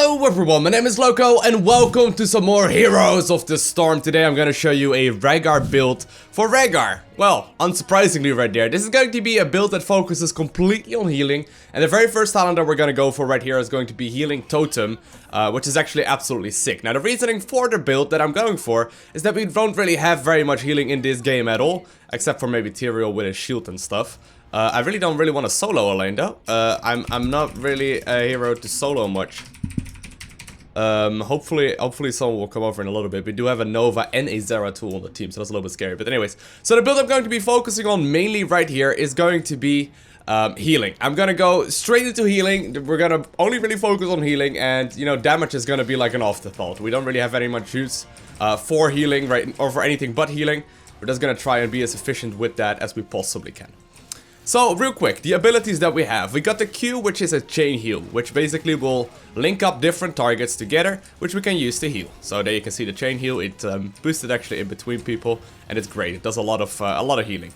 Hello everyone, my name is Lowko and welcome to some more Heroes of the Storm. Today I'm gonna show you a Rehgar build for Rehgar. Well, unsurprisingly right there, this is going to be a build that focuses completely on healing. And the very first talent that we're gonna go for right here is going to be Healing Totem, which is actually absolutely sick. Now the reasoning for the build that I'm going for is that we don't really have very much healing in this game at all, except for maybe Tyrael with his shield and stuff. I really don't want to solo a lane though. I'm not really a hero to solo much. Hopefully someone will come over in a little bit. We do have a Nova and a Zeratul on the team, so that's a little bit scary. But anyways, so the build I'm going to be focusing on mainly right here is going to be healing. I'm gonna go straight into healing. We're gonna only really focus on healing, and you know, damage is gonna be like an afterthought. We don't really have any much use for healing, right, or for anything but healing. We're just gonna try and be as efficient with that as we possibly can. So, real quick, the abilities that we have. We got the Q, which is a chain heal, which basically will link up different targets together, which we can use to heal. So there you can see the chain heal. It boosted actually in between people, and it's great. It does a lot of healing.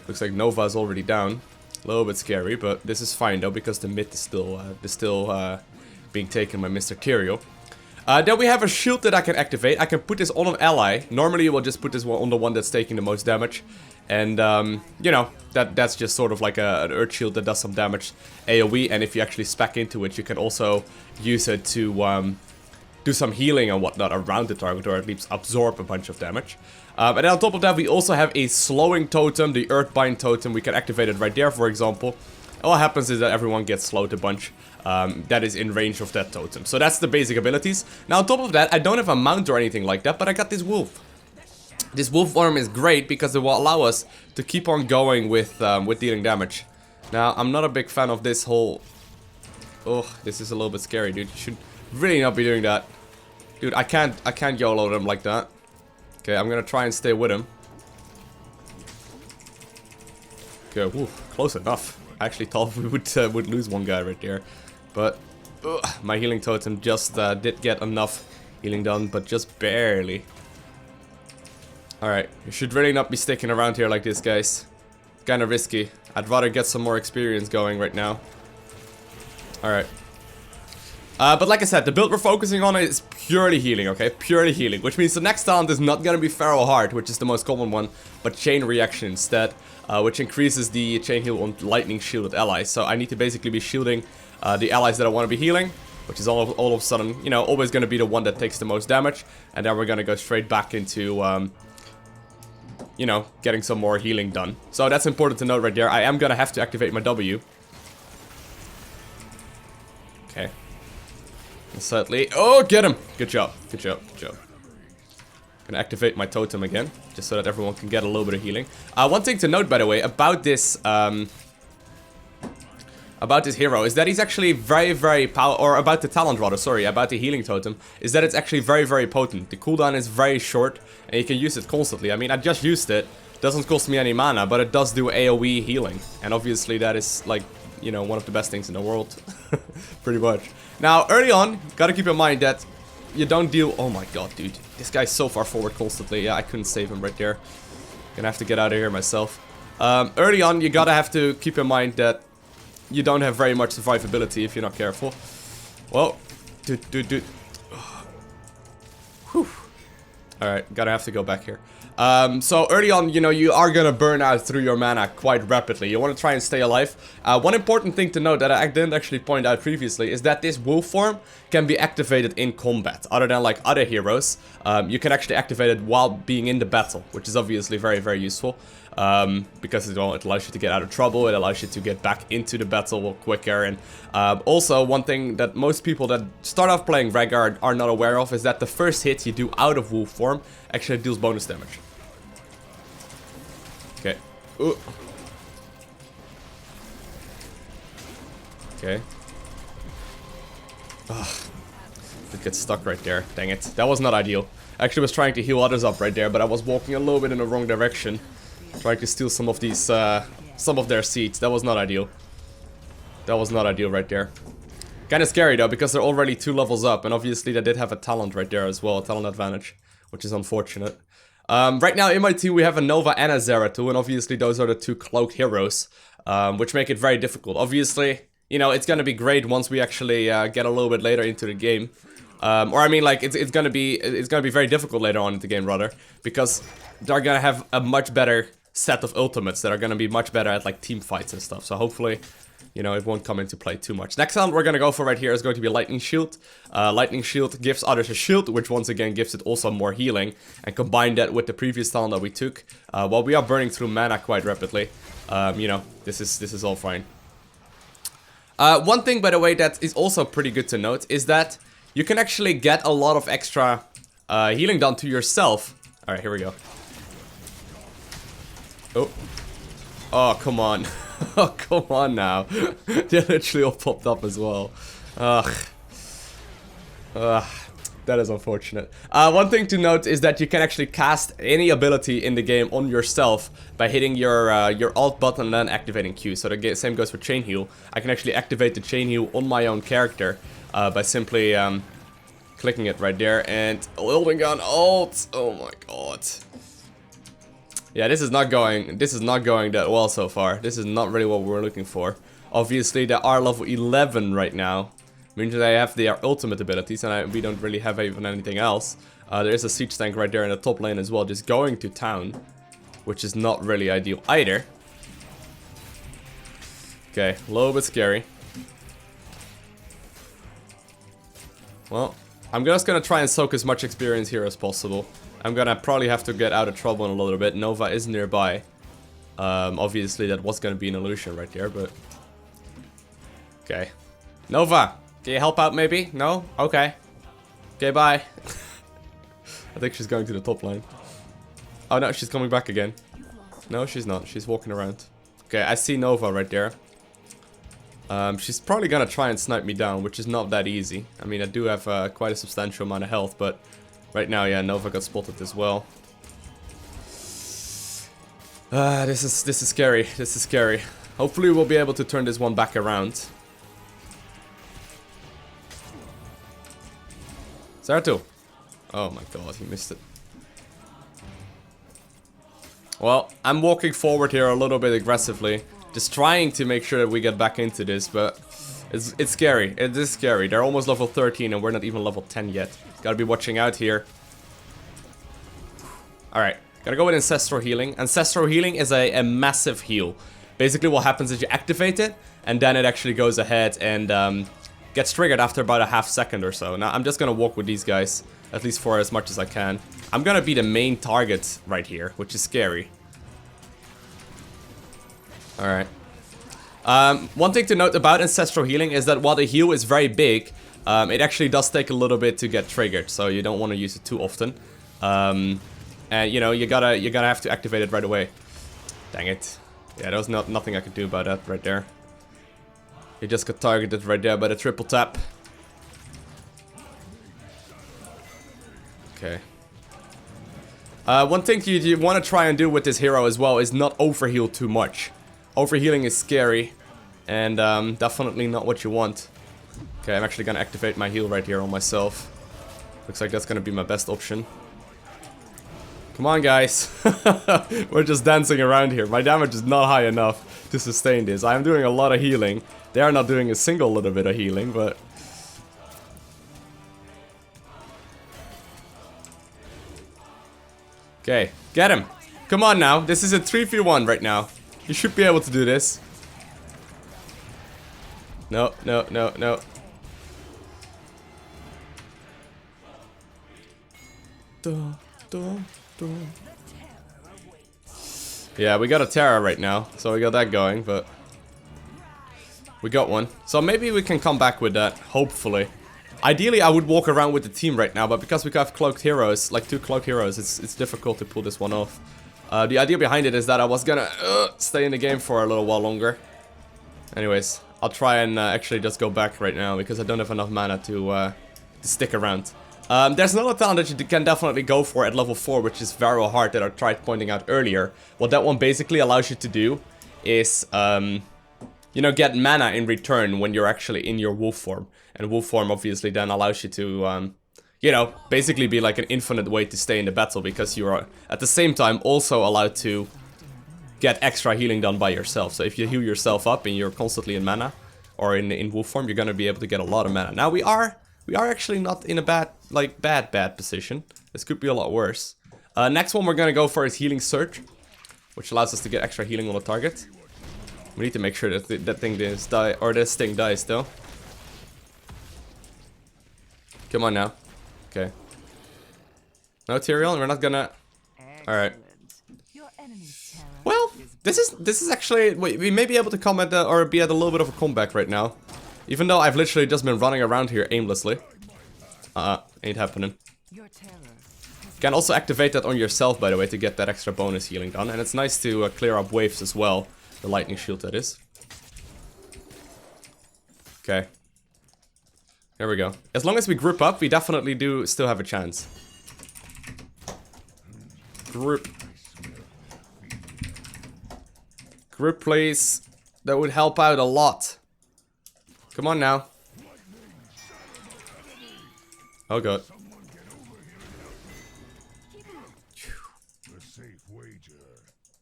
Looks like Nova is already down. A little bit scary, but this is fine though, because the mid is still being taken by Mr. Tyrael. Then we have a shield that I can activate. I can put this on an ally. Normally you will just put this one on the one that's taking the most damage. And, you know, that's just sort of like an earth shield that does some damage AoE. And if you actually spec into it, you can also use it to do some healing and whatnot around the target, or at least absorb a bunch of damage. And then on top of that, we also have a slowing totem, the Earthbind totem. We can activate it right there, for example. All that happens is that everyone gets slowed a bunch that is in range of that totem. So that's the basic abilities. Now on top of that, I don't have a mount or anything like that, but I got this wolf. This wolf form is great because it will allow us to keep on going with dealing damage. Now, I'm not a big fan of this whole... Oh, this is a little bit scary, dude. You should really not be doing that. Dude, I can't YOLO them like that. Okay, I'm gonna try and stay with him. Okay, whew, close enough. I actually thought we would lose one guy right there. But my healing totem just did get enough healing done, but just barely. Alright, you should really not be sticking around here like this, guys. Kinda risky. I'd rather get some more experience going right now. Alright. But like I said, the build we're focusing on is purely healing, okay? Purely healing, which means the next talent is not gonna be Feral Heart, which is the most common one, but Chain Reaction instead, which increases the chain heal on lightning shielded allies. So I need to basically be shielding the allies that I want to be healing, which is all of a sudden, you know, always gonna be the one that takes the most damage, and then we're gonna go straight back into, you know, getting some more healing done. So that's important to note right there. I am gonna have to activate my W. Okay. And sadly... Oh, get him! Good job. Good job. Good job. Gonna activate my totem again, just so that everyone can get a little bit of healing. One thing to note, by the way, about this hero is that he's actually very powerful, or about the talent rather, sorry, about the healing totem, is that it's actually very potent. The cooldown is very short, and you can use it constantly. I mean, I just used it. Doesn't cost me any mana, but it does do AoE healing. And obviously that is, like, you know, one of the best things in the world. Pretty much. Now, early on, gotta keep in mind that you don't deal... Oh my god, dude. This guy's so far forward constantly. Yeah, I couldn't save him right there. Gonna have to get out of here myself. Early on, you gotta have to keep in mind that you don't have very much survivability if you're not careful. Well, dude. Whew. Alright, gotta have to go back here. So early on, you know, you are gonna burn out through your mana quite rapidly. You want to try and stay alive. One important thing to note that I didn't actually point out previously is that this wolf form can be activated in combat. Other than like other heroes, you can actually activate it while being in the battle, which is obviously very useful. Because it allows you to get out of trouble, it allows you to get back into the battle quicker, and also one thing that most people that start off playing Rehgar are not aware of is that the first hit you do out of wolf form actually deals bonus damage. Okay. Ooh. Okay. Ugh. It gets stuck right there. Dang it. That was not ideal. I actually was trying to heal others up right there, but I was walking a little bit in the wrong direction. Trying to steal some of these, some of their seeds. That was not ideal. That was not ideal right there. Kinda scary though, because they're already 2 levels up, and obviously they did have a talent right there as well, a talent advantage, which is unfortunate. Right now in my team we have a Nova and a Zeratul, and obviously those are the 2 cloaked heroes, which make it very difficult. Obviously, you know, it's gonna be great once we actually get a little bit later into the game. Or I mean, like, it's gonna be very difficult later on in the game, rather, because they're gonna have a much better set of ultimates that are gonna be much better at, like, team fights and stuff. So hopefully, you know, it won't come into play too much. Next one we're gonna go for right here is going to be Lightning Shield. Lightning Shield gives others a shield, which once again gives it also more healing. And combine that with the previous talent that we took, while we are burning through mana quite rapidly, you know, this is all fine. One thing, by the way, that is also pretty good to note is that you can actually get a lot of extra healing done to yourself. Alright, here we go. Oh. Oh, come on. Oh, come on now. They literally all popped up as well. Ugh. That is unfortunate. One thing to note is that you can actually cast any ability in the game on yourself by hitting your alt button and then activating Q. So the same goes for Chain Heal. I can actually activate the Chain Heal on my own character by simply clicking it right there and holding on alt. Oh my god. Yeah, this is not going that well so far. This is not really what we're looking for. Obviously, they are level 11 right now. Means they have their ultimate abilities, and we don't really have even anything else. There is a siege tank right there in the top lane as well, just going to town, which is not really ideal either. Okay, a little bit scary. Well, I'm just gonna try and soak as much experience here as possible. I'm gonna probably have to get out of trouble in a little bit. Nova is nearby. Obviously that was gonna be an illusion right there, but... Okay. Nova! Can you help out maybe? No? Okay. Okay, bye. I think she's going to the top lane. Oh no, she's coming back again. No, she's not. She's walking around. Okay, I see Nova right there. She's probably gonna try and snipe me down, which is not that easy. I mean, I do have quite a substantial amount of health, but right now, yeah, Nova got spotted as well. This is scary. This is scary. Hopefully, we'll be able to turn this one back around. Zeratul. Oh my god, he missed it. Well, I'm walking forward here a little bit aggressively. Just trying to make sure that we get back into this, but it's scary. It is scary. They're almost level 13 and we're not even level 10 yet. Gotta be watching out here. Alright, gotta go with Ancestral Healing. Ancestral Healing is a massive heal. Basically what happens is you activate it, and then it actually goes ahead and gets triggered after about a half second or so. Now I'm just gonna walk with these guys, at least for as much as I can. I'm gonna be the main target right here, which is scary. Alright. One thing to note about Ancestral Healing is that while the heal is very big, it actually does take a little bit to get triggered, so you don't want to use it too often. And you know, you gotta have to activate it right away. Dang it. Yeah, there was nothing I could do about that right there. He just got targeted right there by the triple tap. Okay. One thing you want to try and do with this hero as well is not overheal too much. Overhealing is scary, and definitely not what you want. Okay, I'm actually gonna activate my heal right here on myself. Looks like that's gonna be my best option. Come on, guys. We're just dancing around here. My damage is not high enough to sustain this. I'm doing a lot of healing. They are not doing a single little bit of healing, but... Okay, get him. Come on now. This is a 3v1 right now. You should be able to do this. No, no, no, no. Yeah, we got a Terra right now, so we got that going, but... We got one. So maybe we can come back with that, hopefully. Ideally, I would walk around with the team right now, but because we have cloaked heroes, like 2 cloaked heroes, it's difficult to pull this one off. The idea behind it is that I was gonna stay in the game for a little while longer. Anyways, I'll try and actually just go back right now, because I don't have enough mana to stick around. There's another talent that you can definitely go for at level 4, which is Varrow Heart, that I tried pointing out earlier. What that one basically allows you to do is, you know, get mana in return when you're actually in your wolf form. And wolf form obviously then allows you to, you know, basically be like an infinite way to stay in the battle, because you are at the same time also allowed to get extra healing done by yourself. So if you heal yourself up and you're constantly in mana, or in wolf form, you're gonna be able to get a lot of mana. Now we are actually not in a bad position. This could be a lot worse. Next one we're gonna go for is Healing Surge, which allows us to get extra healing on the target. We need to make sure that that thing does die, or this thing dies though. Come on now. Okay. No Tyrael, we're not gonna. All right. Well, this is actually we may be able to come at or be at a little bit of a comeback right now, even though I've literally just been running around here aimlessly. Ain't happening. You can also activate that on yourself, by the way, to get that extra bonus healing done, and it's nice to clear up waves as well. The lightning shield, that is. Okay. There we go. As long as we group up, we definitely do still have a chance. Group. Group, please. That would help out a lot. Come on now. Oh god.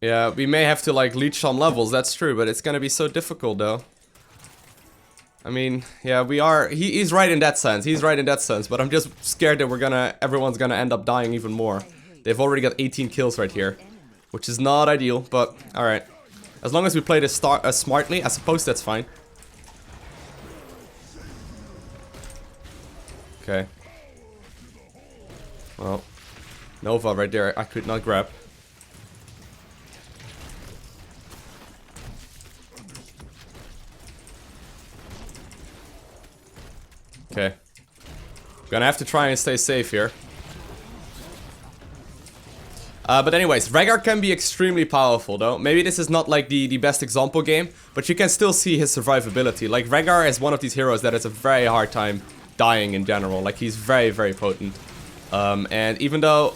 Yeah, we may have to like leech some levels, that's true, but it's gonna be so difficult though. I mean, yeah, he's right in that sense, but I'm just scared that everyone's gonna end up dying even more. They've already got 18 kills right here, which is not ideal, but alright. As long as we play this smartly, I suppose that's fine. Okay. Well, Nova right there, I could not grab. Okay. Gonna have to try and stay safe here. But anyways, Rehgar can be extremely powerful though. Maybe this is not like the best example game, but you can still see his survivability. Like Rehgar is one of these heroes that has a very hard time dying in general. Like he's very, very potent. And even though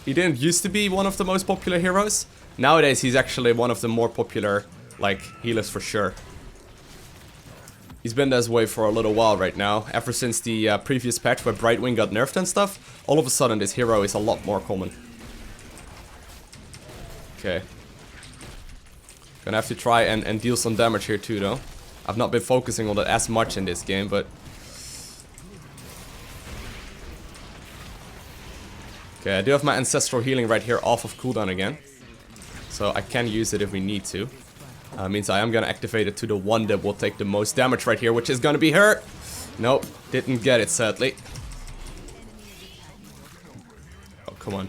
he didn't used to be one of the most popular heroes, nowadays he's actually one of the more popular like healers for sure. He's been this way for a little while right now. Ever since the previous patch where Brightwing got nerfed and stuff, all of a sudden this hero is a lot more common. Okay. Gonna have to try and deal some damage here too though. I've not been focusing on that as much in this game, but... Okay, I do have my Ancestral Healing right here off of cooldown again. So I can use it if we need to. Means I am gonna activate it to the one that will take the most damage right here, which is gonna be her. Nope, didn't get it sadly. Oh, come on.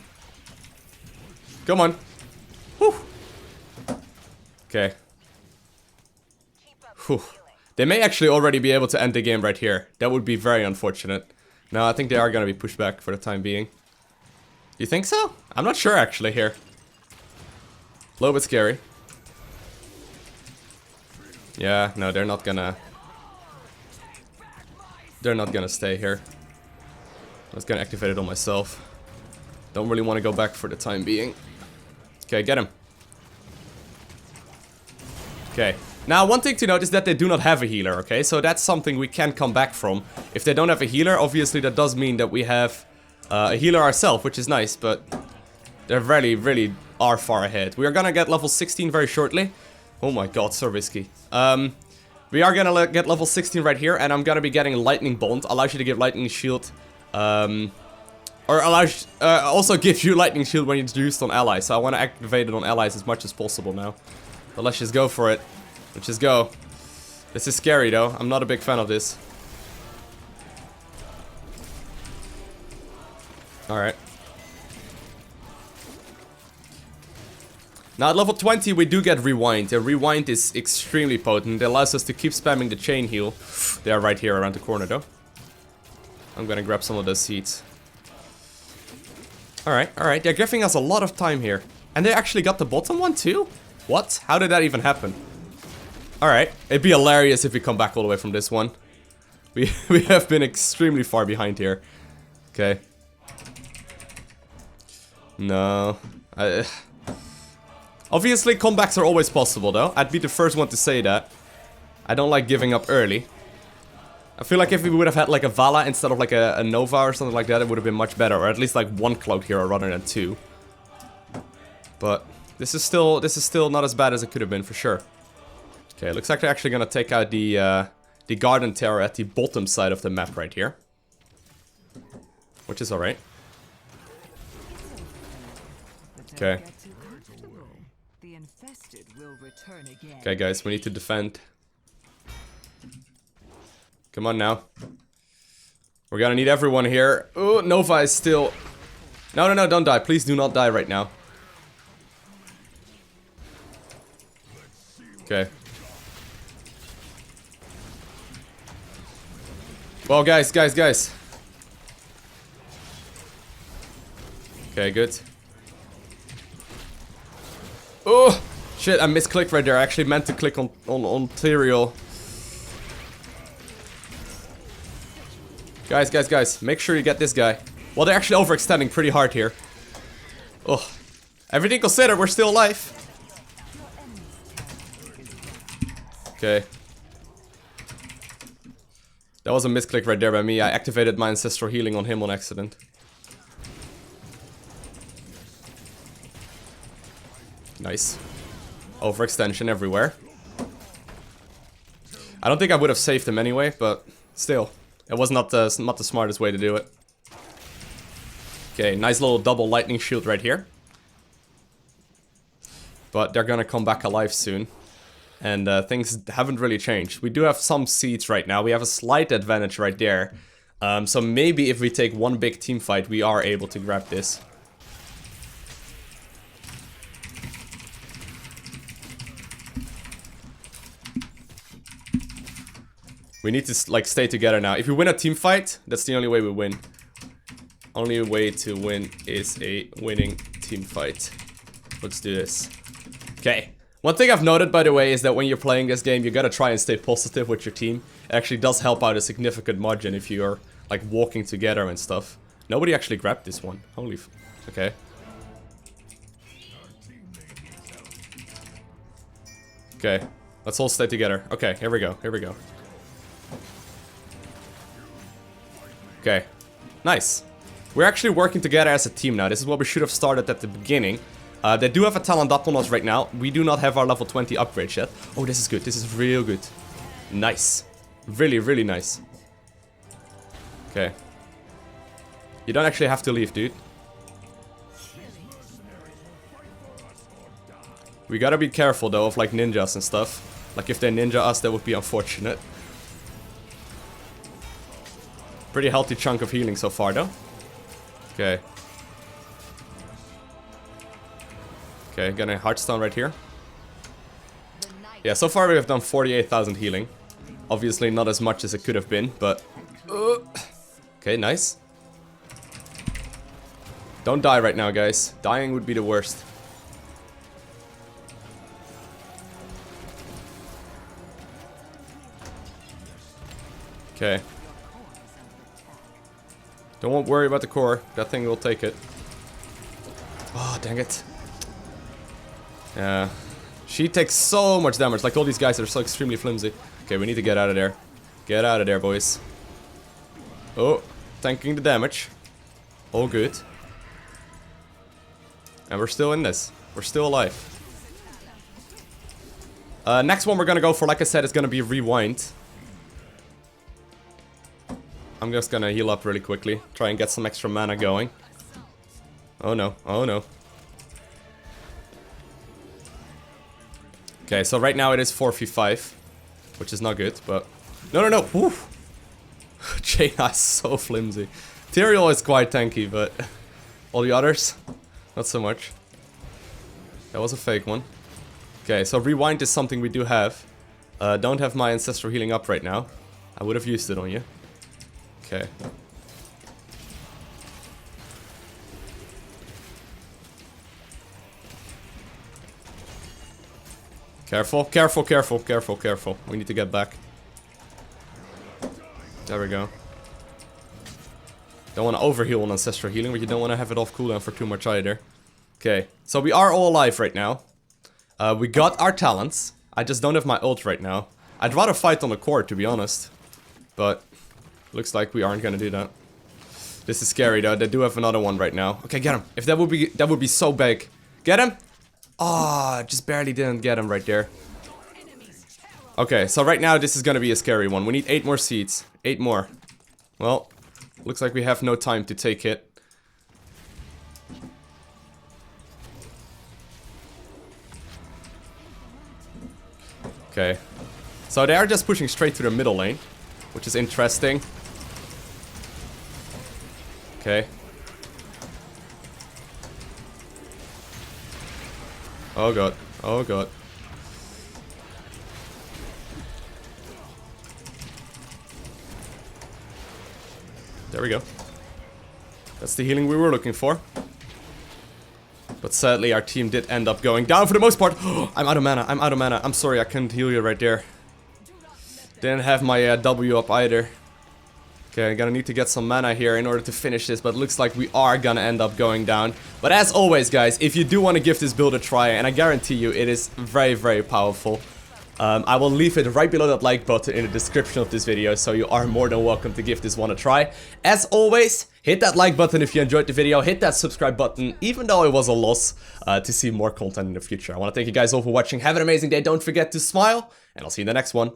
Come on. Whew. Okay. Whew. They may actually already be able to end the game right here. That would be very unfortunate. No, I think they are gonna be pushed back for the time being. You think so? I'm not sure actually here. A little bit scary. Yeah, no, they're not gonna stay here. I was gonna activate it on myself. Don't really want to go back for the time being. Okay, get him. Okay. Now, one thing to note is that they do not have a healer, okay? So that's something we can come back from. If they don't have a healer, obviously that does mean that we have a healer ourselves, which is nice, but they really, really are far ahead. We are gonna get level 16 very shortly. Oh my god, so risky. We are gonna get level 16 right here, and I'm gonna be getting Lightning Bond. Allows you to give Lightning Shield. Or allows, also gives you Lightning Shield when it's used on allies. So I want to activate it on allies as much as possible now. But let's just go for it. Let's just go. This is scary though. I'm not a big fan of this. Alright. Now at level 20 we do get Rewind, and Rewind is extremely potent. It allows us to keep spamming the chain heal. They are right here around the corner though. I'm gonna grab some of those seeds. Alright, they're giving us a lot of time here. And they actually got the bottom one too? What? How did that even happen? Alright, it'd be hilarious if we come back all the way from this one. We have been extremely far behind here. Okay. No. Obviously, comebacks are always possible, though. I'd be the first one to say that. I don't like giving up early. I feel like if we would have had, like, a Vala instead of, like, a Nova or something like that, it would have been much better. Or at least, like, one Cloak hero rather than two. But this is still not as bad as it could have been, for sure. Okay, looks like they're actually gonna take out the garden terror at the bottom side of the map right here. Which is alright. Okay. Okay, guys, we need to defend. Come on now. We're gonna need everyone here. Oh, Nova is still... No, no, no, don't die. Please do not die right now. Okay. Well, guys. Okay, good. Oh! Shit, I misclicked right there. I actually meant to click on Tyrael. Guys, make sure you get this guy. Well, they're actually overextending pretty hard here. Oh. Everything considered, we're still alive. Okay. That was a misclick right there by me. I activated my Ancestral Healing on him on accident. Nice. Overextension everywhere. I don't think I would have saved him anyway, but still. It was not the smartest way to do it. Okay, nice little double lightning shield right here. But they're gonna come back alive soon. And things haven't really changed. We do have some seeds right now. We have a slight advantage right there. So maybe if we take one big team fight, we are able to grab this. We need to like stay together now. If we win a team fight, that's the only way we win. Only way to win is a winning team fight. Let's do this. Okay. One thing I've noted, by the way, is that when you're playing this game, you gotta try and stay positive with your team. It actually does help out a significant margin if you're like walking together and stuff. Nobody actually grabbed this one. Holy f... Okay. Okay. Let's all stay together. Okay, here we go. Here we go. Okay. Nice. We're actually working together as a team now. This is what we should have started at the beginning. They do have a talent up on us right now. We do not have our level 20 upgrade yet. Oh, this is good. This is real good. Nice. Really, really nice. Okay. You don't actually have to leave, dude. We gotta be careful, though, of, like, ninjas and stuff. Like, if they ninja us, that would be unfortunate. Pretty healthy chunk of healing so far, though. Okay. Okay, got a Heartstone right here. Yeah, so far we have done 48,000 healing. Obviously not as much as it could have been, but... Okay, nice. Don't die right now, guys. Dying would be the worst. Okay. Don't worry about the core. That thing will take it. Oh, dang it. Yeah. She takes so much damage. Like, all these guys are so extremely flimsy. Okay, we need to get out of there. Get out of there, boys. Oh, tanking the damage. All good. And we're still in this. We're still alive. Next one we're gonna go for, like I said, is gonna be Rewind. I'm just gonna heal up really quickly. Try and get some extra mana going. Oh no, oh no. Okay, so right now it is 4v5. Which is not good, but... No, no, no! Woo! Jaina is so flimsy. Tyrael is quite tanky, but... all the others, not so much. That was a fake one. Okay, so Rewind is something we do have. Don't have my Ancestral Healing up right now. I would have used it on you. Okay. Careful, careful, careful, careful, careful. We need to get back. There we go. Don't want to overheal on Ancestral Healing, but you don't want to have it off cooldown for too much either. Okay, so we are all alive right now. We got our talents. I just don't have my ult right now. I'd rather fight on the core, to be honest. But looks like we aren't gonna do that. This is scary though. They do have another one right now. Okay, get him. If that would be so big. Get him. Ah, just barely didn't get him right there. Okay, so right now this is gonna be a scary one. We need 8 more seeds. 8 more. Well, looks like we have no time to take it. Okay. So they are just pushing straight to the middle lane, which is interesting. Okay. Oh god. Oh god. There we go. That's the healing we were looking for. But sadly, our team did end up going down for the most part. I'm out of mana. I'm out of mana. I'm sorry, I couldn't heal you right there. Didn't have my W up either. Okay, I'm gonna need to get some mana here in order to finish this, but it looks like we are gonna end up going down. But as always, guys, if you do want to give this build a try, and I guarantee you it is very, very powerful, I will leave it right below that like button in the description of this video, so you are more than welcome to give this one a try. As always, hit that like button if you enjoyed the video, hit that subscribe button, even though it was a loss, to see more content in the future. I want to thank you guys all for watching, have an amazing day, don't forget to smile, and I'll see you in the next one.